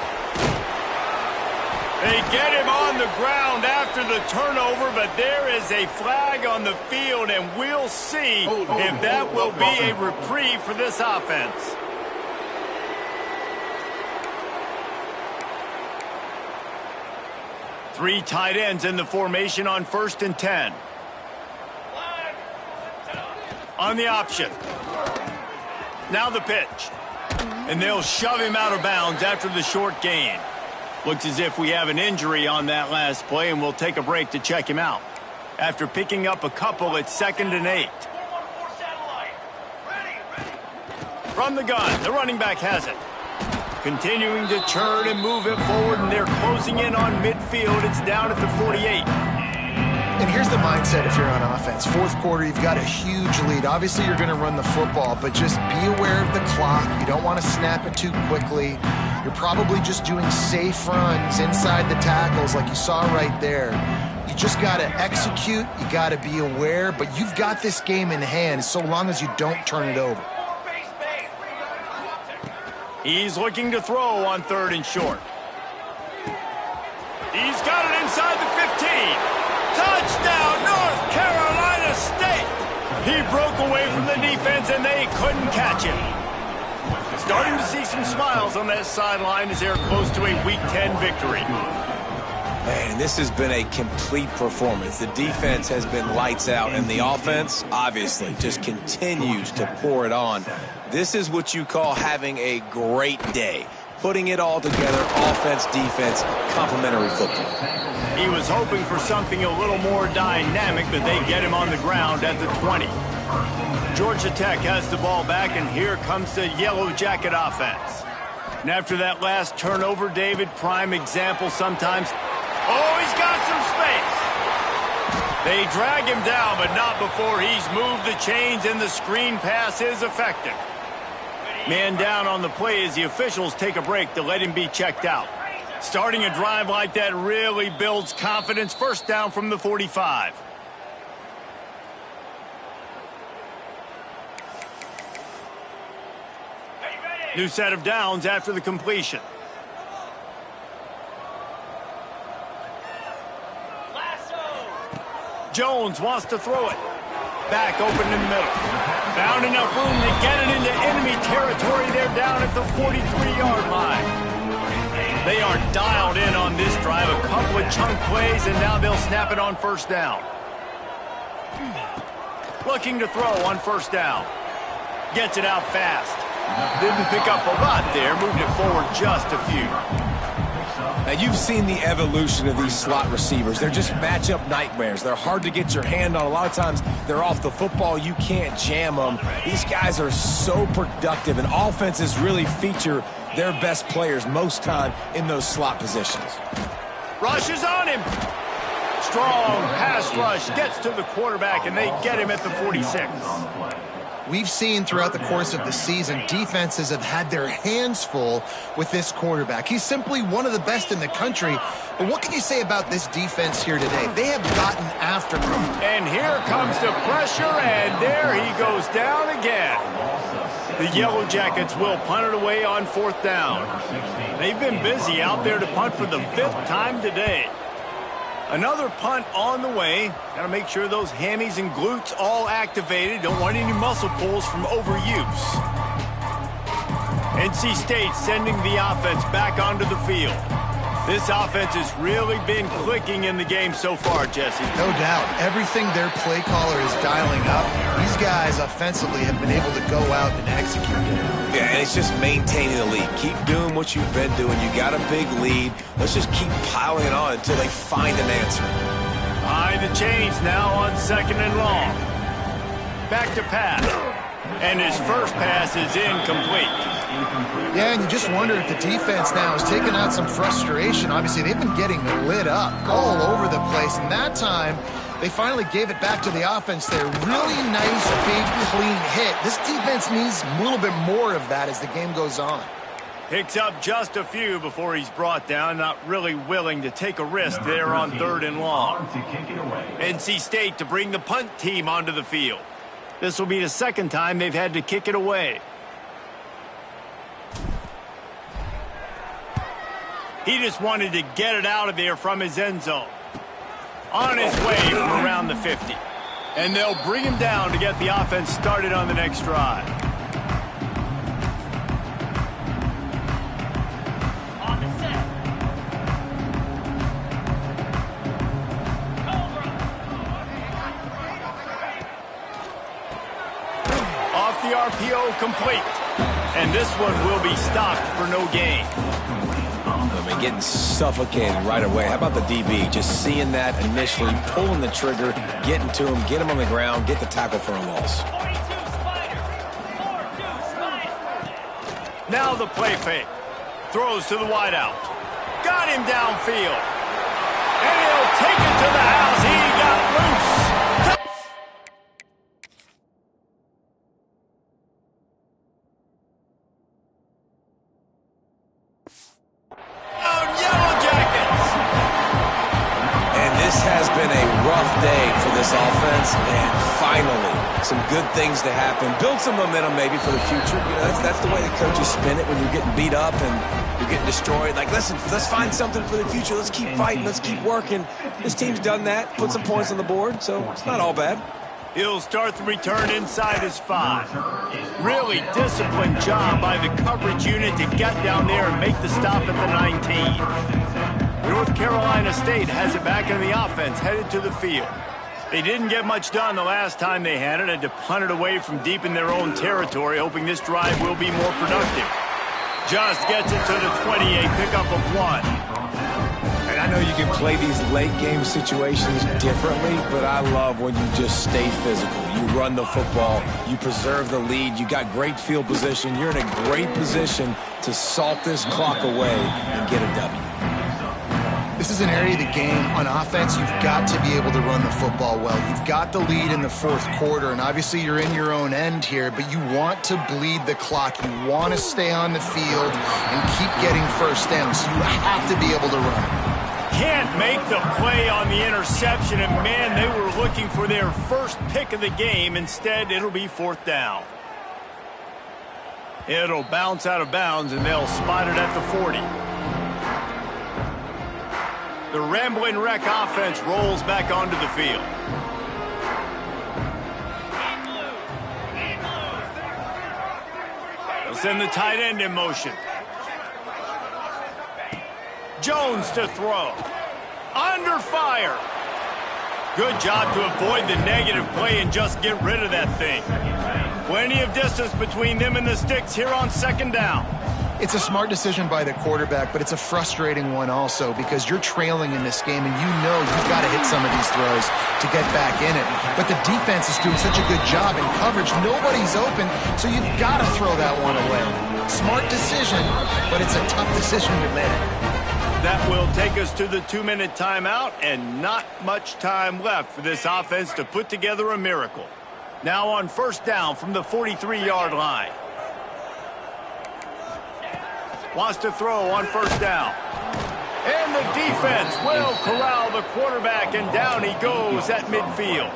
They get him on the ground after the turnover, but there is a flag on the field, and we'll see if that will be a reprieve for this offense. Three tight ends in the formation on 1st and 10. On the option. Now the pitch. And they'll shove him out of bounds after the short gain. Looks as if we have an injury on that last play, and we'll take a break to check him out. After picking up a couple, it's 2nd and 8. From the gun, the running back has it. Continuing to turn and move it forward, and they're closing in on midfield. It's down at the 48. And here's the mindset if you're on offense. 4th quarter, you've got a huge lead. Obviously, you're going to run the football, but just be aware of the clock. You don't want to snap it too quickly. You're probably just doing safe runs inside the tackles like you saw right there. You just got to execute. You got to be aware, but you've got this game in hand so long as you don't turn it over. He's looking to throw on 3rd and short. He's got it inside the 15. Touchdown, North Carolina State! He broke away from the defense, and they couldn't catch him. Starting to see some smiles on that sideline as they're close to a Week 10 victory. Man, this has been a complete performance. The defense has been lights out, and the offense, obviously, just continues to pour it on. This is what you call having a great day. Putting it all together, offense, defense, complementary football. He was hoping for something a little more dynamic, but they get him on the ground at the 20. Georgia Tech has the ball back, and here comes the Yellow Jacket offense. And after that last turnover, David, prime example sometimes. Oh, he's got some space. They drag him down, but not before he's moved the chains, and the screen pass is effective. Man down on the play as the officials take a break to let him be checked out. Starting a drive like that really builds confidence. First down from the 45. New set of downs after the completion. Jones wants to throw it. Back open in the middle. Found enough room to get it into enemy territory. They're down at the 43-yard line. They are dialed in on this drive. A couple of chunk plays, and now they'll snap it on first down. Looking to throw on first down. Gets it out fast. Didn't pick up a lot there. Moved it forward just a few. Now, you've seen the evolution of these slot receivers. They're just matchup nightmares. They're hard to get your hand on. A lot of times, they're off the football. You can't jam them. These guys are so productive, and offenses really feature their best players most time in those slot positions. Rushes on him. Strong pass rush. Gets to the quarterback, and they get him at the 46. We've seen throughout the course of the season, defenses have had their hands full with this quarterback. He's simply one of the best in the country. But what can you say about this defense here today? They have gotten after him. And here comes the pressure, and there he goes down again. The Yellow Jackets will punt it away on fourth down. They've been busy out there to punt for the 5th time today. Another punt on the way. Got to make sure those hammies and glutes all activated. Don't want any muscle pulls from overuse. NC State sending the offense back onto the field. This offense has really been clicking in the game so far, Jesse. No doubt. Everything their play caller is dialing up, these guys offensively have been able to go out and execute. Yeah, and it's just maintaining the lead. Keep doing what you've been doing. You got a big lead. Let's just keep piling it on until they find an answer. Behind the chains now on second and long. Back to pass. And his first pass is incomplete. Yeah, and you just wonder if the defense now has taken out some frustration. Obviously, they've been getting lit up all over the place. And that time, they finally gave it back to the offense there. Really nice, big, clean hit. This defense needs a little bit more of that as the game goes on. Picks up just a few before he's brought down. Not really willing to take a risk there on third and long. NC State to bring the punt team onto the field. This will be the second time they've had to kick it away. He just wanted to get it out of there from his end zone. On his way from around the 50. And they'll bring him down to get the offense started on the next drive. On the set. Off the RPO, complete. And this one will be stopped for no gain. I mean, getting suffocated right away. How about the DB? Just seeing that initially, pulling the trigger, getting to him, get him on the ground, get the tackle for a loss. 42 Spider. 4-2 Spider. Now the play fake. Throws to the wideout. Got him downfield. And he'll take it to the house. He got loose. Has been a rough day for this offense, and finally some good things to happen. Build some momentum maybe for the future. You know, that's the way the coaches spin it when you're getting beat up and you're getting destroyed. Like, listen, let's find something for the future. Let's keep fighting. Let's keep working. This team's done that, put some points on the board, so it's not all bad. He'll start the return inside his 5. Really disciplined job by the coverage unit to get down there and make the stop at the 19. North Carolina State has it back in the offense, headed to the field. They didn't get much done the last time they had it, and to punt it away from deep in their own territory, hoping this drive will be more productive. Just gets it to the 28, pickup of 1. And I know you can play these late game situations differently, but I love when you just stay physical. You run the football, you preserve the lead, you got great field position, you're in a great position to salt this clock away and get a W. This is an area of the game on offense you've got to be able to run the football well. You've got the lead in the fourth quarter, and obviously you're in your own end here, but you want to bleed the clock. You want to stay on the field and keep getting first down, so you have to be able to run. Can't make the play on the interception, and man, they were looking for their first pick of the game. Instead, it'll be 4th down. It'll bounce out of bounds, and they'll spot it at the 40. The Ramblin' Wreck offense rolls back onto the field. They'll send the tight end in motion. Jones to throw. Under fire. Good job to avoid the negative play and just get rid of that thing. Plenty of distance between them and the sticks here on 2nd down. It's a smart decision by the quarterback, but it's a frustrating one also because you're trailing in this game and you know you've got to hit some of these throws to get back in it. But the defense is doing such a good job in coverage. Nobody's open, so you've got to throw that one away. Smart decision, but it's a tough decision to make. That will take us to the 2-minute timeout, and not much time left for this offense to put together a miracle. Now on 1st down from the 43-yard line. Wants to throw on 1st down. And the defense will corral the quarterback, and down he goes at midfield.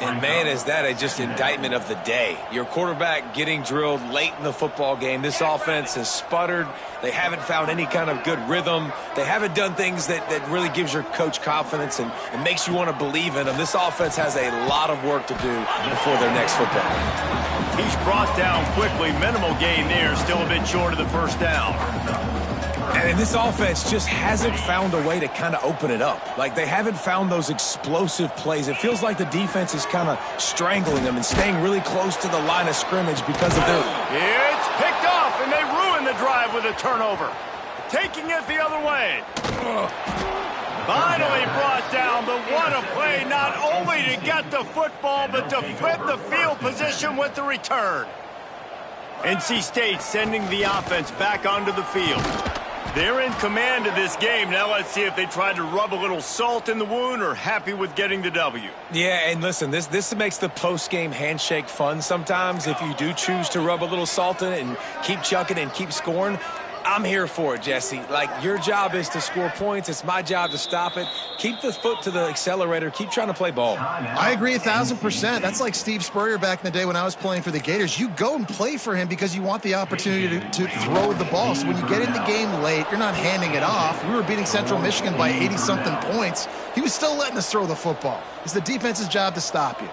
And man, is that just indictment of the day. Your quarterback getting drilled late in the football game. This offense has sputtered. They haven't found any kind of good rhythm. They haven't done things that really gives your coach confidence and makes you want to believe in them. This offense has a lot of work to do before their next football game. He's brought down quickly. Minimal gain there. Still a bit short of the 1st down. And this offense just hasn't found a way to kind of open it up. Like, they haven't found those explosive plays. It feels like the defense is kind of strangling them and staying really close to the line of scrimmage because of their... It's picked off, and they ruin the drive with a turnover. Taking it the other way. Finally brought down, but what a play, not only to get the football, but to flip the field position with the return. NC State sending the offense back onto the field. They're in command of this game. Now let's see if they try to rub a little salt in the wound or happy with getting the W. Yeah, and listen, this makes the post-game handshake fun sometimes. If you do choose to rub a little salt in it and keep chucking and keep scoring, I'm here for it, Jesse. Like, your job is to score points. It's my job to stop it. Keep the foot to the accelerator. Keep trying to play ball. I agree 1,000%. That's like Steve Spurrier back in the day when I was playing for the Gators. You go and play for him because you want the opportunity to throw the ball. So when you get in the game late, you're not handing it off. We were beating Central Michigan by 80-something points. He was still letting us throw the football. It's the defense's job to stop you.